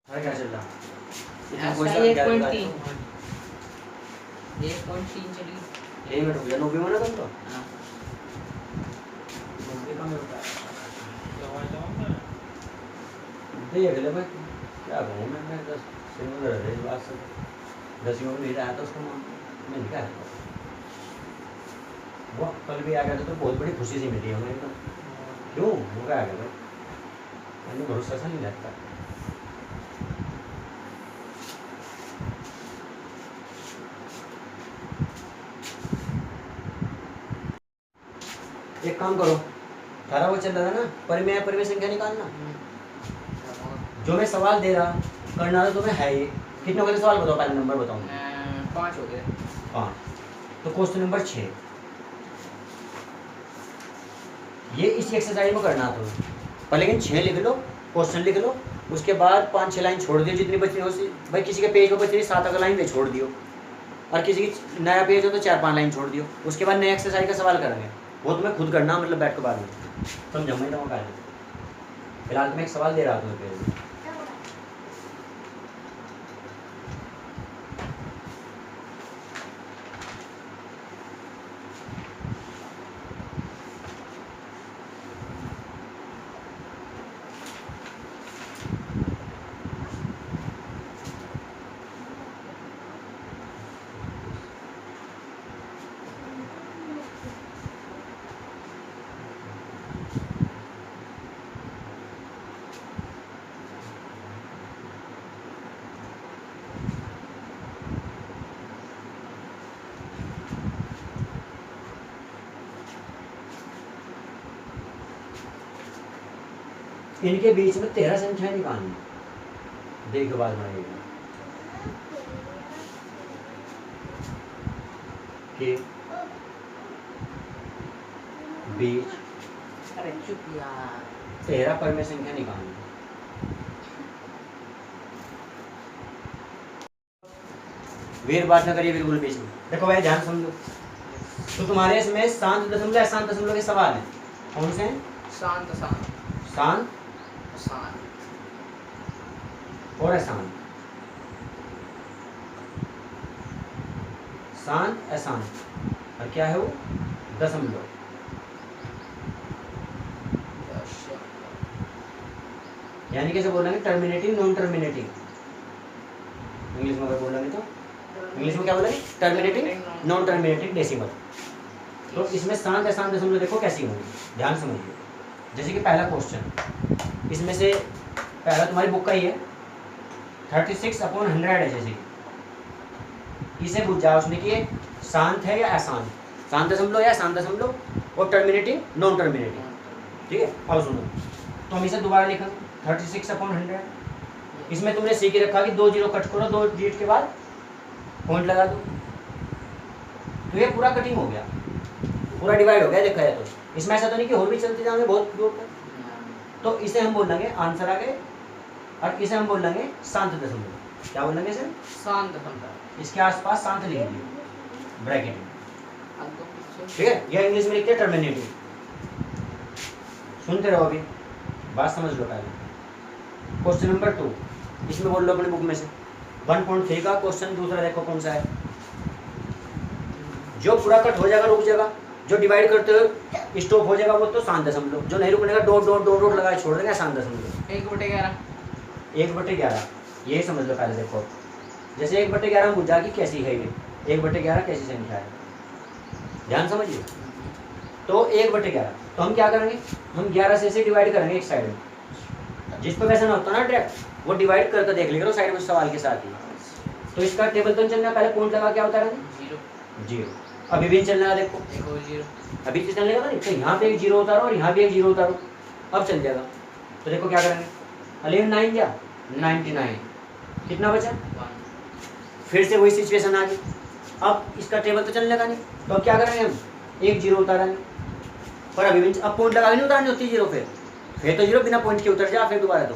अरे क्या चल रहा ऐसा 1.3 चली। यही में रुक जा, 90 में ना तुम तो हाँ 90 का में होता है। देख ले भाई क्या कहूँ मैं 10 सिंगल रहे इस बात से 10 में नहीं रहा था उसको मैं क्या है वो कल भी आ गया था तो बहुत बड़ी खुशी सी मिली हमें एकदम। क्यों वो क्या आ गया भाई मैंने भरोसा सा नहीं लगता। एक काम करो थारा वो चल रहा था ना परिमेय परिमेय संख्या निकालना। जो मैं सवाल दे रहा करना तो तुम्हें है ये कितने हो गए सवाल बताओ पहले नंबर बताओ। 5 हो गए। 5 तो क्वेश्चन नंबर 6 ये इसी एक्सरसाइज में करना तुम्हें पर लेकिन 6 लिख लो क्वेश्चन लिख लो उसके बाद 5-6 लाइन छोड़ दियो जितनी बची हो भाई किसी के पेज पर बच रही 7 लाइन पे छोड़ दियो और किसी की नया पेज हो तो 4-5 लाइन छोड़ दियो उसके बाद नए एक्सरसाइज का सवाल करेंगे वो तुम्हें खुद करना मतलब बैठ के बाद में समझो मैं तो फिलहाल तुम्हें एक सवाल दे रहा तुम्हें पेज में। इनके बीच में 13 संख्याएं निकालनी देखो बाद में के बीच अरे चुप यार 13 परिमेय संख्या निकालनी। वीर बात न करिए बिल्कुल बीच में देखो भाई ध्यान समझो तो तुम्हारे इसमें शांत दशमलव अशांत दशमलव के सवाल हैं कौन से हैं शांत शांत शांत शांत और अशांत शांत अशांत और क्या है वो दशमलव यानी कैसे बोलेंगे टर्मिनेटिंग नॉन टर्मिनेटिंग इंग्लिश में अगर बोलेंगे तो इंग्लिश में क्या बोलेंगे टर्मिनेटिंग नॉन टर्मिनेटिंग डेसिमल। तो इसमें शांत अशांत दशमलव देखो कैसी होंगी ध्यान समझिए जैसे कि पहला क्वेश्चन इसमें से पहला तुम्हारी बुक का ही है 36/100 है जैसे कि इसे पूछ जाओ उसने कि ये शांत है या अशांत शांत दशमलव या अशांत दशमलव और टर्मिनेटिंग नॉन टर्मिनेटिंग ठीक है। अब सुनो तो हम इसे दोबारा लिखेंगे 36/100 इसमें तुमने सीख रखा कि 2 जीरो कट करो 2 डिजिट के बाद पॉइंट लगा दो तो ये पूरा कटिंग हो गया पूरा डिवाइड हो गया देखा जाए तो इसमें ऐसा तो नहीं कि और भी चलते जाएंगे बहुत दूर तक। तो इसे हम बोल लेंगे आंसर आ गए और इसे हम बोल लेंगे शांत दशमलव क्या बोल लेंगे इसे शांत दशमलव इसके आसपास शांत लिख दिए ब्रैकेट में ठीक है। यह इंग्लिश में लिखते हैं टर्मिनेटिव सुनते रहो अभी बात समझ लो पहले। क्वेश्चन नंबर 2 इसमें बोल लो अपने बुक में से 1.3 का क्वेश्चन दूसरा देखो कौन सा है जो पूरा कट हो जाएगा रुक जाएगा जो डिवाइड करते हुए स्टॉप हो जाएगा वो तो शांत दशमलव जो नहीं रुकने का डॉट डॉट डॉट डॉट लगा छोड़ देंगे शांत दशमलव 1/11 1/11 यही समझ लो पहले देखो जैसे 1/11 पूछ जा कि कैसी है ये 1/11 कैसी संख्या है ध्यान समझिए। तो 1/11 तो हम क्या करेंगे हम 11 से डिवाइड करेंगे एक साइड में जिस पर वैसा ना होता ना डायरेक्ट वो डिवाइड करके देख लेगा साइड में सवाल के साथ ही। तो इसका टेबल तो चलना पहले पॉइंट लगा क्या होता है 0 अभी भी चलना देखो अभी तो चलने का नहीं तो यहाँ पे एक 0 उतारो और यहाँ भी एक 0 उतारो अब चल जाएगा। तो देखो क्या करेंगे 11 9 या 99 कितना बचा फिर से वही सिचुएशन आ गई। अब इसका टेबल तो चलने का नहीं तो अब क्या करेंगे हम एक 0 उतारेंगे पर अभी भी अब पॉइंट लगा भी नहीं उतारनी होती 0 फिर तो 0 बिना पॉइंट के उतर जा फिर दोबारा तो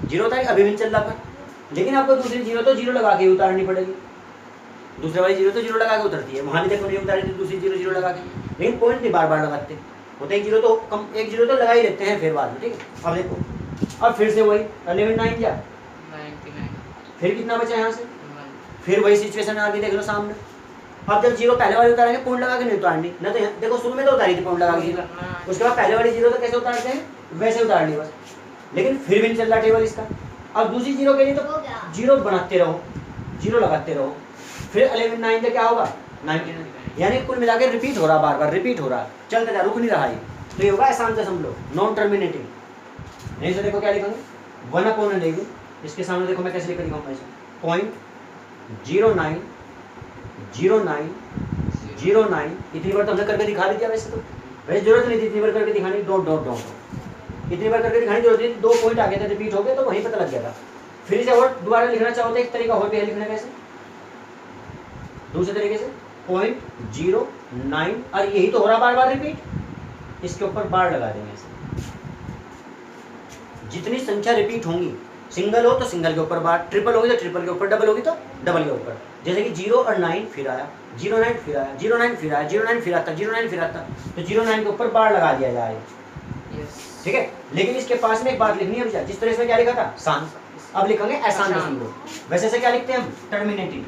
0 उतारी अभी भी चल रहा पर लेकिन आपको दूसरी 0 तो 0 लगा के उतारनी पड़ेगी दूसरे वाली 0 तो 0 लगा के उतरती है वहाँ भी देखो नहीं उतारी थी दूसरी 0 0 लगा के लेकिन पॉइंट नहीं बार बार लगाते होते एक 0 तो कम एक 0 तो लगा ही देते हैं फिर बाद में ठीक है। अब देखो अब फिर से वही 11 9 जा 99 फिर कितना बचा यहाँ से, 1 फिर वही सिचुएशन आ गई, देख लो सामने। अब जब जीरो पहले वाली उतारेंगे पॉइंट लगा के नहीं उतारनी ना, तो यहाँ देखो शुरू में तो उतारी थी पॉइंट लगा के जीरो, उसके बाद पहले वाली जीरो तो कैसे उतारते हैं वैसे उतारनी बस, लेकिन फिर भी नहीं चल रहा टेबल इसका। अब दूसरी जीरो के लिए तो जीरो बनाते रहो, जीरो लगाते रहो, फिर 11 9 से क्या होगा 99, यानी कुल मिला के रिपीट हो रहा, बार बार रिपीट हो रहा, चलते जा, रुक नहीं रहा ये, तो ये होगा आसान दशमलव, नॉन टर्मिनेटिंग। नहीं तो देखो क्या लिखेंगे 1/11, इसके सामने देखो मैं कैसे लिख दिखाऊंगा इसे, 0.090909, इतनी बार तो हमने करके दिखा दिया, वैसे तो वैसे जरूरत नहीं थी इतनी बार करके दिखाने की, डॉट डॉट डॉट, इतनी बार करके दिखाने की जरूरत नहीं, 2 पॉइंट आगे थे रिपीट हो गए तो वहीं पता लग गया था। फिर इसे और दोबारा लिखना चाहो तो एक तरीका और भी है लिखने का, कैसे दूसरे तरीके से 0.09, और यही तो हो रहा बार बार रिपीट, इसके ऊपर बार लगा देंगे ऐसे। जितनी संख्या रिपीट होंगी, सिंगल हो तो सिंगल के ऊपर बार, ट्रिपल होगी तो ट्रिपल के ऊपर, डबल होगी तो डबल के ऊपर, जैसे कि 0 और 9 फिर आया, 09 फिर आया, 09 फिर आया, 09 फिर आता, 09 फिर आता, तो 09 के ऊपर बार लगा दिया जाए, ठीक है। लेकिन इसके पास में एक बात लिखनी है भैया, जिस तरह से क्या लिखा था शांत, अब लिखेंगे आसान दशमलव, वैसे से क्या लिखते हैं हम टर्मिनेटिंग,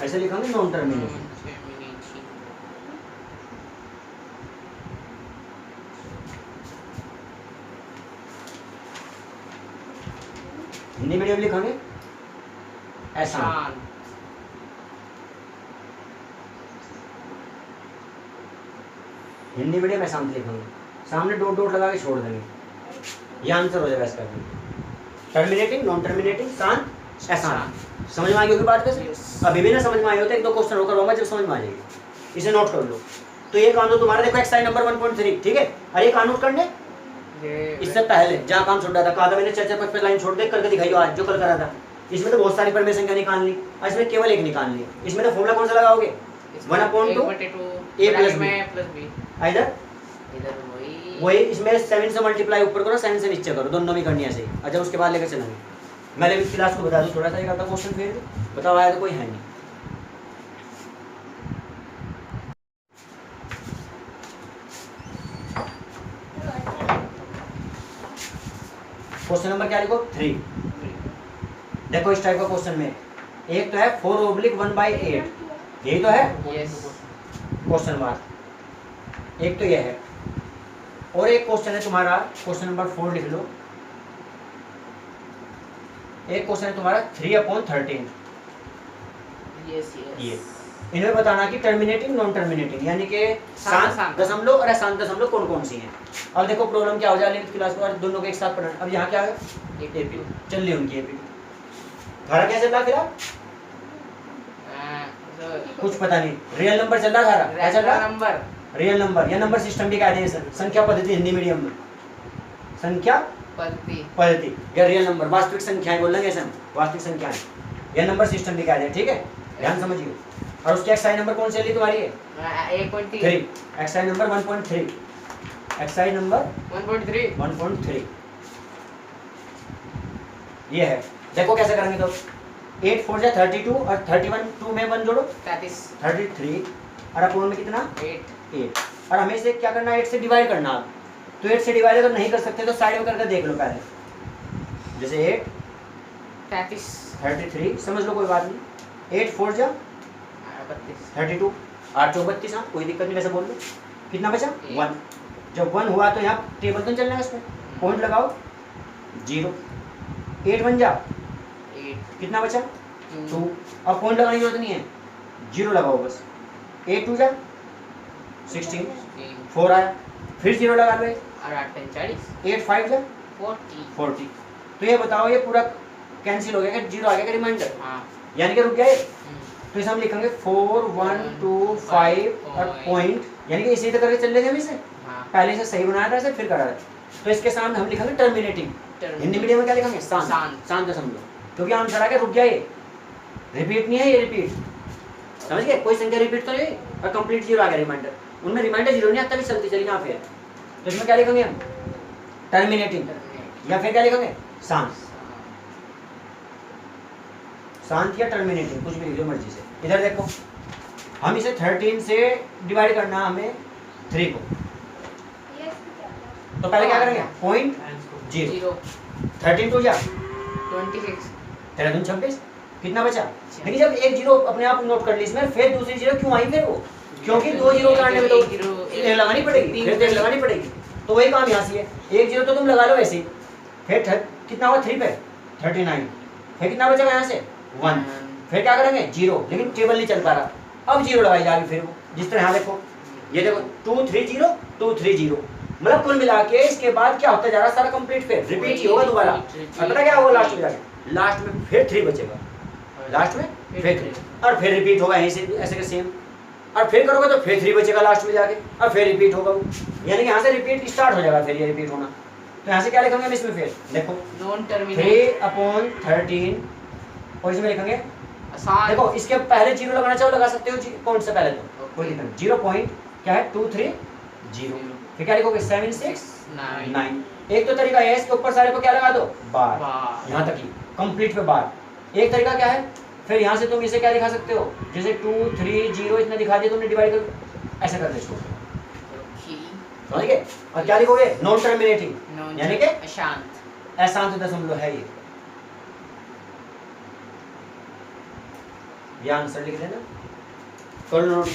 ऐसे लिखेंगे नॉन टर्मिनेटिंग। हिंदी मीडियम लिखेंगे आसान, हिंदी मीडियम आसान लिखेंगे, सामने डॉट डॉट लगा के छोड़ देंगे, ये आंसर हो जाएगा इसका। टर्मिनेटिंग, नॉन टर्मिनेटिंग, शांत, आसान। समझ में आ गई होगी बात कैसे? अभी भी ना समझ में आई हो तो 1-2 क्वेश्चन और करवाऊंगा, जब समझ में आ जाएगी, इसे नोट कर लो। तो ये काम तो तुम्हारा देखो एक्सरसाइज नंबर 1.3, ठीक है। और ये काम नोट करने इससे पहले जहाँ काम छोड़ रहा था, कहा था मैंने 4-5 लाइन छोड़ दे करके दिखाई आज जो कल करा था। इसमें तो बहुत सारी परमेय संख्या निकालनी, और इसमें केवल एक निकालनी है। इसमें तो फॉर्मूला कौन सा लगाओगे 1/2 a प्लस बी, इधर वही इसमें 7 से मल्टीप्लाई ऊपर करो, 7 से नीचे करो, दोनों भी करनी है सही। अच्छा उसके बाद लेकर चलेंगे। मैंने भी क्लास को बता दूं थोड़ा सा, एक आता क्वेश्चन फिर बताओ आया तो कोई है नहीं। क्वेश्चन नंबर क्या लिखो 3। देखो इस टाइप का क्वेश्चन में एक तो है 4/1/8, यही तो है क्वेश्चन मार्क, एक तो यह है, और एक क्वेश्चन है तुम्हारा क्वेश्चन नंबर 4 लिख लो। एक क्वेश्चन है तुम्हारा 3/13, ये इन्हें बताना कि टर्मिनेटिंग नॉन टर्मिनेटिंग यानी कि शांत दशमलव और अशांत दशमलव कौन कौन सी हैं। अब देखो प्रॉब्लम क्या हो जाए लिमिट क्लास को दोनों को एक साथ पढ़ना। अब यहाँ क्या है एपी चल रही उनकी एपी, धारा क्या चल रहा फिर कुछ पता नहीं, रियल नंबर चल रहा, धारा क्या चल रहा नंबर, रियल नंबर या नंबर सिस्टम भी कहते हैं सर, संख्या पद्धति हिंदी मीडियम में, संख्या पद्धति या रियल नंबर, वास्तविक संख्याएं बोल लेंगे सर, वास्तविक संख्याएं या नंबर सिस्टम भी कहते हैं, ठीक है ध्यान समझिए। और उसकी एक्सरसाइज नंबर कौन सी चली तुम्हारी है 1.3, एक्सरसाइज नंबर 1.3, एक्सरसाइज नंबर 1.3 ये है। देखो कैसे करेंगे तो 8 4 जा 32 और 31 2 में 1 जोड़ो 33 और अपूर्ण में कितना 8 और हमें इसे क्या करना है 8 से डिवाइड करना। आप तो 8 से डिवाइड अगर नहीं कर सकते तो साइड में करके देख लो पहले, जैसे 8 33 समझ लो कोई बात नहीं, 8 4 जा 32 8 4 32, हाँ कोई दिक्कत नहीं, वैसे बोल लो कितना बचा 1। जब 1 हुआ तो यहाँ टेबल तो चलना है, इसमें पॉइंट लगाओ 0, 8 1 जा 8 कितना बचा 2, अब पॉइंट लगाने की जरूरत नहीं है 0 लगाओ बस, 8 2 जा 16 4 आया, फिर 0 लगा लो 8 5 जा 40। तो ये बताओ ये पूरा कैंसिल हो गया क्या, 0 आ गया क्या रिमाइंडर, यानी कि रुक गया। तो इसे हम लिखेंगे 4 1 2 5 और पॉइंट, यानी कि इसी तरह करके चल रहे थे हम इसे, पहले से सही बनाया था इसे फिर करा था। तो इसके सामने हम लिखेंगे टर्मिनेटिंग, हिंदी मीडियम में क्या लिखेंगे शांत दशमलव, क्योंकि हम चला के रुक गया, ये रिपीट नहीं है, ये रिपीट समझ गए, कोई संख्या रिपीट तो नहीं और कंप्लीट 0 आ गया रिमाइंडर, उनमें रिमाइंडर 0 नहीं आता भी चलती चली यहाँ पे। तो इसमें क्या लिखेंगे हम टर्मिनेटिंग, या फिर क्या लिखेंगे शांत या टर्मिनेटिंग, कुछ भी लिख लो मर्जी से। इधर देखो हम इसे 13 से डिवाइड करना हमें 3 को, तो पहले क्या करेंगे पॉइंट जीरो, 0 13 टू जा 26 तेरह दूनी 26, कितना बचा? लेकिन जब एक जीरो अपने आप नोट कर ली इसमें, फिर दूसरी जीरो क्यों आई फिर वो? क्योंकि दो जीरो काटने में तो एक लगानी पड़ेगी, फिर एक लगानी पड़ेगी, तो वही काम यहाँ से है। एक जीरो तो तुम लगा लो वैसे ही, फिर कितना हुआ 3 पे 39, फिर कितना बचेगा यहाँ से 1, फिर क्या करेंगे जीरो, लेकिन टेबल नहीं चल पा रहा, अब जीरो लगाई जाएगी फिर वो, जिस तरह यहाँ देखो, ये देखो 2 3 0 2 3 0, मतलब कुल मिला के इसके बाद क्या होता जा रहा है सारा कंप्लीट, फिर रिपीट ही होगा दोबारा। और पता क्या होगा लास्ट में जाके, लास्ट में फिर 3 बचेगा, लास्ट में फिर 3, और फिर रिपीट होगा यहीं से ऐसे के सेम, और फिर करोगे तो फिर 3 बचेगा लास्ट में जाके, और फिर रिपीट होगा वो, यानी कि यहाँ से रिपीट स्टार्ट हो जाएगा, फिर ये रिपीट होना। तो यहाँ से क्या लिखेंगे हम इसमें, फिर देखो नॉन टर्मिनेट 3/13, और इसमें लिखेंगे आसान। देखो इसके पहले जीरो लगाना चाहो लगा सकते हो पॉइंट से पहले, तो कोई दिक्कत नहीं, 0 पॉइंट क्या है 2 3 0, फिर क्या लिखोगे 7 6 9। एक तो तरीका है इसके ऊपर सारे को क्या लगा दो बार, यहाँ तक ही कंप्लीट पे बार। एक तरीका क्या है, फिर यहाँ से तुम इसे क्या दिखा सकते हो, जैसे 2 3 0 इतना दिखा दिया तुमने, डिवाइड कर ऐसे कर दो इसको, समझ गए? और क्या लिखोगे नॉन टर्मिनेटिंग, यानी कि अशांत, अशांत दशमलव है ये आंसर लिख देना, कर लो नोट।